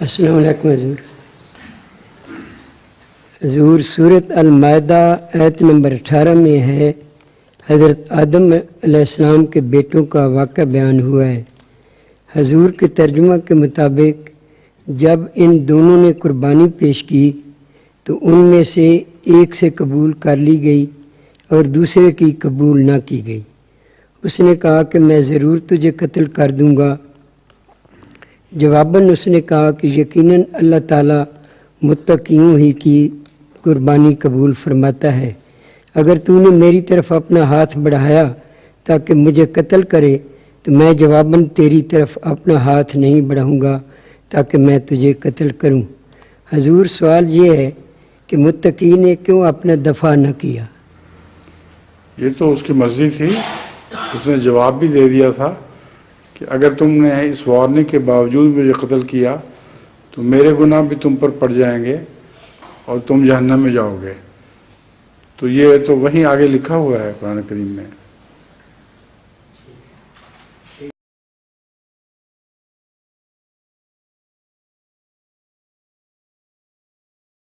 السلام علیکم حضور۔ حضور سورۃ المائدہ آیت نمبر 18 میں ہے حضرت آدم علیہ السلام کے بیٹوں کا واقعہ بیان ہوا ہے۔ حضور کے ترجمہ کے مطابق جب ان دونوں نے قربانی پیش کی تو ان میں سے ایک سے قبول کر لی گئی اور دوسرے کی قبول نہ کی گئی۔ اس نے کہا کہ میں ضرور تجھے قتل کر دوں گا۔ جواباً اس نے کہا کہ یقیناً اللہ تعالیٰ متقیوں ہی کی قربانی قبول فرماتا ہے۔ اگر تو نے میری طرف اپنا ہاتھ بڑھایا تاکہ مجھے قتل کرے تو میں جواباً تیری طرف اپنا ہاتھ نہیں بڑھاؤں گا تاکہ میں تجھے قتل کروں۔ حضور سوال یہ ہے کہ متقی نے کیوں اپنا دفاع نہ کیا؟ یہ تو اس کی مرضی تھی، اس نے جواب بھی دے دیا تھا کہ اگر تم نے اس وارننگ کے باوجود مجھے قتل کیا تو میرے گناہ بھی تم پر پڑ جائیں گے اور تم جہنم میں جاؤ گے۔ تو یہ تو وہیں آگے لکھا ہوا ہے قرآن کریم میں۔